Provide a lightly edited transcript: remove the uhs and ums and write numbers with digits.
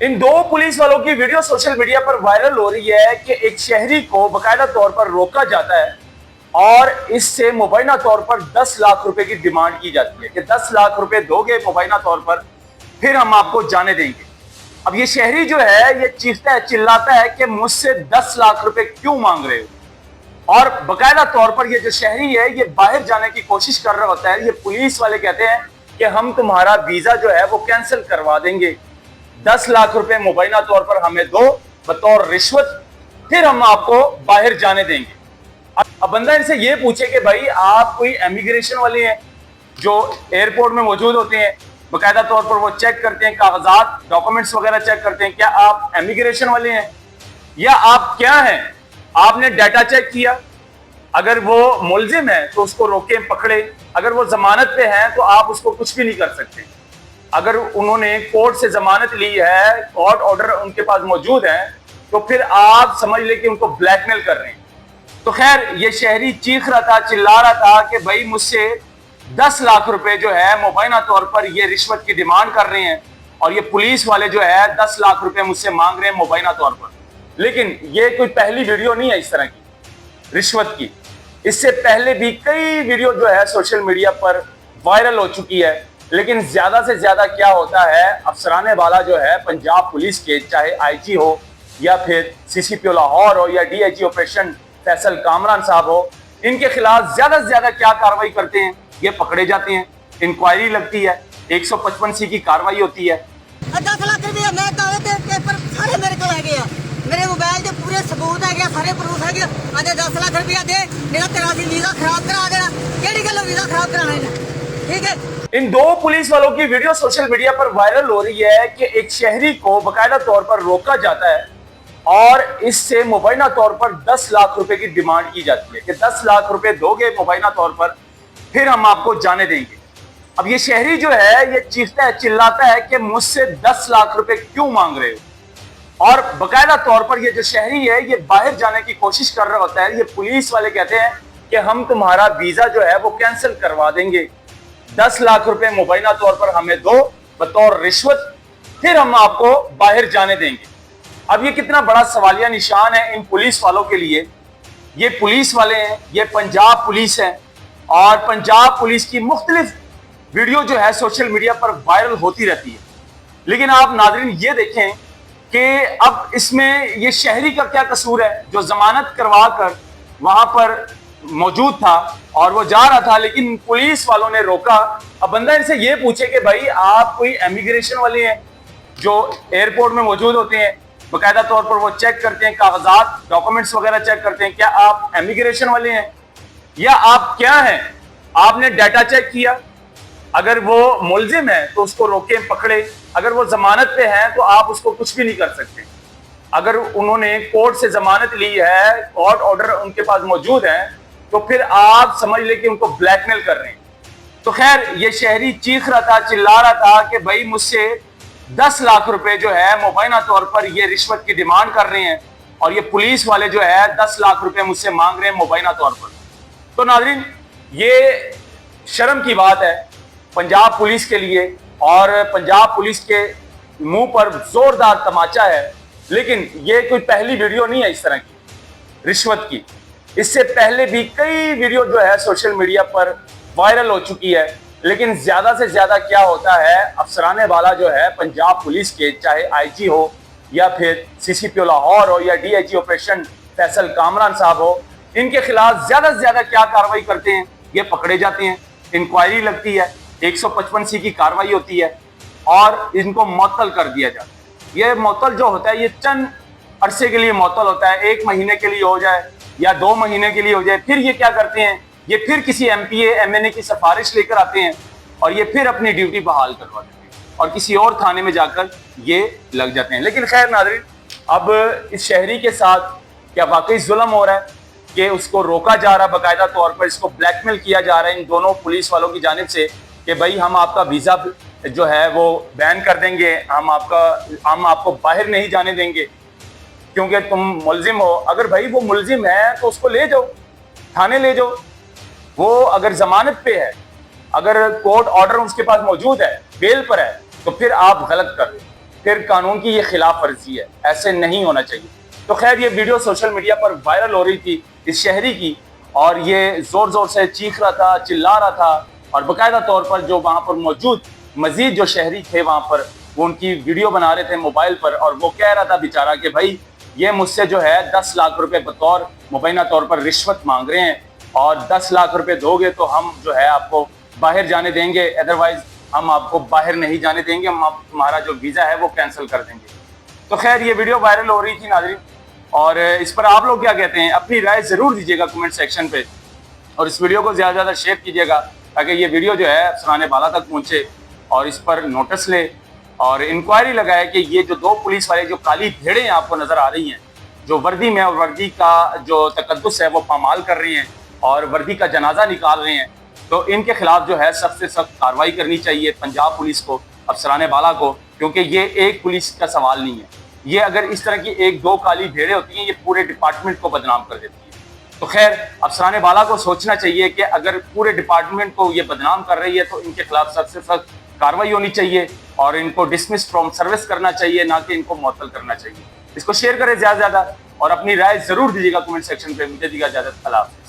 इन दो पुलिस वालों की वीडियो सोशल मीडिया पर वायरल हो रही है कि एक शहरी को बकायदा तौर पर रोका जाता है और इससे मुबैना तौर पर 10 लाख रुपए की डिमांड की जाती है कि 10 लाख रुपए दोगे मुबैना तौर पर, फिर हम आपको जाने देंगे। अब ये शहरी जो है ये चीखता है, चिल्लाता है कि मुझसे 10 लाख रुपए क्यों मांग रहे हो। और बकायदा तौर पर ये जो शहरी है ये बाहर जाने की कोशिश कर रहा होता है। ये पुलिस वाले कहते हैं कि हम तुम्हारा वीजा जो है वो कैंसिल करवा देंगे, 10 लाख रुपए मुबैना तौर पर हमें दो बतौर रिश्वत, फिर हम आपको बाहर जाने देंगे। अब बंदा इनसे ये पूछे कि भाई आप कोई इमिग्रेशन वाले हैं जो एयरपोर्ट में मौजूद होते हैं, बकायदा तौर पर वो चेक करते हैं, कागजात डॉक्यूमेंट्स वगैरह चेक करते हैं, क्या आप इमिग्रेशन वाले हैं या आप क्या हैं? आपने डाटा चेक किया, अगर वो मुलजिम है तो उसको रोके पकड़े, अगर वो जमानत पे है तो आप उसको कुछ भी नहीं कर सकते। अगर उन्होंने कोर्ट से जमानत ली है, कोर्ट ऑर्डर उनके पास मौजूद है, तो फिर आप समझ ले कि उनको ब्लैकमेल कर रहे हैं। तो खैर ये शहरी चीख रहा था, चिल्ला रहा था कि भाई मुझसे 10 लाख रुपए जो है मुबैना तौर पर ये रिश्वत की डिमांड कर रहे हैं और ये पुलिस वाले जो है 10 लाख रुपए मुझसे मांग रहे हैं मुबैना तौर पर। लेकिन ये कोई पहली वीडियो नहीं है इस तरह की रिश्वत की। इससे पहले भी कई वीडियो जो है सोशल मीडिया पर वायरल हो चुकी है। लेकिन ज्यादा से ज्यादा क्या होता है, अफसराने वाला जो है पंजाब पुलिस के, चाहे आईजी हो या फिर सीसीपीओ लाहौर हो या डीआईजी ऑपरेशन फैसल कामरान साहब हो, इनके खिलाफ ज्यादा से ज्यादा क्या कार्रवाई करते हैं, ये पकड़े जाते हैं, इंक्वायरी लगती है, 155C की कार्रवाई होती है। 10 लाख रुपया मैं दावे ते पेपर सारे मेरे को है, मेरे मोबाइल के पूरे सबूत है, सारे प्रूफ है। अरे 10 लाख रुपया दे, मेरा तेरा वीजा खराब करा देना, केड़ी गल वीजा खराब कराना है, ठीक है। इन दो पुलिस वालों की वीडियो सोशल मीडिया पर वायरल हो रही है कि एक शहरी को बकायदा तौर पर रोका जाता है और इससे मुबैना तौर पर 10 लाख रुपए की डिमांड की जाती है कि 10 लाख रुपए दोगे मुबैना तौर पर, फिर हम आपको जाने देंगे। अब ये शहरी जो है ये चीखता है, चिल्लाता है कि मुझसे 10 लाख रुपए क्यों मांग रहे हो। और बकायदा तौर पर ये जो शहरी है ये बाहर जाने की कोशिश कर रहा होता है। ये पुलिस वाले कहते हैं कि हम तुम्हारा वीजा जो है वो कैंसिल करवा देंगे, 10 लाख रुपए मुबैना तौर पर हमें दो बतौर रिश्वत, फिर हम आपको बाहर जाने देंगे। अब ये कितना बड़ा सवालिया निशान है इन पुलिस वालों के लिए। ये पुलिस वाले हैं, ये पंजाब पुलिस है और पंजाब पुलिस की मुख्तलिफ वीडियो जो है सोशल मीडिया पर वायरल होती रहती है। लेकिन आप नाज़रीन ये देखें कि अब इसमें ये शहरी का क्या कसूर है जो जमानत करवा कर वहां पर मौजूद था और वो जा रहा था, लेकिन पुलिस वालों ने रोका। अब बंदा इनसे ये पूछे कि भाई आप कोई इमिग्रेशन वाले हैं जो एयरपोर्ट में मौजूद होते हैं, बकायदा तौर पर वो चेक करते हैं, कागजात डॉक्यूमेंट्स वगैरह चेक करते हैं, क्या आप इमिग्रेशन वाले हैं या आप क्या हैं? आपने डाटा चेक किया, अगर वो मुलजिम है तो उसको रोके पकड़े, अगर वो जमानत पे है तो आप उसको कुछ भी नहीं कर सकते। अगर उन्होंने कोर्ट से जमानत ली है, कोर्ट ऑर्डर उनके पास मौजूद है, तो फिर आप समझ ले कि उनको ब्लैकमेल कर रहे हैं। तो खैर ये शहरी चीख रहा था, चिल्ला रहा था कि भाई मुझसे 10 लाख रुपए जो है मुबैना तौर पर ये रिश्वत की डिमांड कर रहे हैं और ये पुलिस वाले जो है 10 लाख रुपए मुझसे मांग रहे हैं मुबैना तौर पर। तो नाज़रीन ये शर्म की बात है पंजाब पुलिस के लिए और पंजाब पुलिस के मुंह पर जोरदार तमाचा है। लेकिन ये कोई पहली वीडियो नहीं है इस तरह की रिश्वत की। इससे पहले भी कई वीडियो जो है सोशल मीडिया पर वायरल हो चुकी है। लेकिन ज्यादा से ज्यादा क्या होता है, अफसराने वाला जो है पंजाब पुलिस के, चाहे आईजी हो या फिर सीसीपीओ लाहौर हो या डीआईजी ऑपरेशन फैसल कामरान साहब हो, इनके खिलाफ ज्यादा से ज्यादा क्या कार्रवाई करते हैं, ये पकड़े जाते हैं, इंक्वायरी लगती है, 155C की कार्रवाई होती है और इनको मुअत्तल कर दिया जाता है। ये मुअत्तल जो होता है ये चंद अरसे के लिए मुअत्तल होता है, 1 महीने के लिए हो जाए या 2 महीने के लिए हो जाए। फिर ये क्या करते हैं, ये फिर किसी एमपीए एमएनए की सिफारिश लेकर आते हैं और ये फिर अपनी ड्यूटी बहाल करवा देते हैं और किसी और थाने में जाकर ये लग जाते हैं। लेकिन खैर नाज़रीन, अब इस शहरी के साथ क्या वाकई जुल्म हो रहा है कि उसको रोका जा रहा है, बाकायदा तौर पर इसको ब्लैकमेल किया जा रहा है इन दोनों पुलिस वालों की जानिब से कि भाई हम आपका वीज़ा जो है वो बैन कर देंगे, हम आपको बाहर नहीं जाने देंगे क्योंकि तुम मुलजिम हो। अगर भाई वो मुलजिम है तो उसको ले जाओ, थाने ले जाओ। वो अगर जमानत पे है, अगर कोर्ट ऑर्डर उसके पास मौजूद है, बेल पर है, तो फिर आप गलत कर रहे हो। پھر قانون کی یہ خلاف ورزی ہے, ایسے نہیں ہونا چاہیے. تو خیر یہ ویڈیو سوشل میڈیا پر وائرل ہو رہی تھی اس شہری کی, اور یہ زور زور سے چیخ رہا تھا, چلا رہا تھا, اور باقاعدہ طور پر جو وہاں پر موجود مزید جو شہری تھے وہاں پر وہ ان کی ویڈیو بنا رہے تھے موبائل پر, اور وہ کہہ رہا تھا بیچارہ کہ بھائی یہ مجھ سے جو ہے 10 لاکھ روپے بطور مبینہ طور پر رشوت مانگ رہے ہیں, اور 10 لاکھ روپے دو گے تو ہم جو ہے آپ کو باہر جانے دیں گے, ادروائز ہم آپ کو باہر نہیں جانے دیں گے, ہم تمہارا جو ویزا ہے وہ کینسل کر دیں گے. تو خیر یہ ویڈیو وائرل ہو رہی تھی ناظرین, اور اس پر آپ لوگ کیا کہتے ہیں اپنی رائے ضرور دیجیے گا کمنٹ سیکشن پہ, اور اس ویڈیو کو زیادہ سے زیادہ شیئر کیجیے گا تاکہ یہ ویڈیو جو ہے افسرانے بالا تک پہنچے اور اس پر نوٹس لے اور انکوائری لگائے کہ یہ جو 2 پولیس والے جو کالی بھیڑیں آپ کو نظر آ رہی ہیں جو وردی میں اور وردی کا جو تقدس ہے وہ پامال کر رہی ہیں اور وردی کا جنازہ نکال رہے ہیں, تو ان کے خلاف جو ہے سخت سے سخت کارروائی کرنی چاہیے پنجاب پولیس کو, افسرانے بالا کو, کیونکہ یہ ایک پولیس کا سوال نہیں ہے. یہ اگر اس طرح کی 1-2 کالی بھیڑیں ہوتی ہیں یہ پورے ڈپارٹمنٹ کو بدنام کر دیتی ہے. تو خیر افسرانے بالا کو سوچنا چاہیے کہ اگر پورے ڈپارٹمنٹ کو یہ بدنام کر رہی ہے تو ان کے خلاف سخت سے سخت کارروائی ہونی چاہیے اور ان کو ڈسمس فرام سروس کرنا چاہیے, نہ کہ ان کو معطل کرنا چاہیے. اس کو شیئر کریں زیادہ سے زیادہ اور اپنی رائے ضرور دیجیے گا کمنٹ سیکشن پہ. مجھے دیجیے اجازت, اللہ حافظ.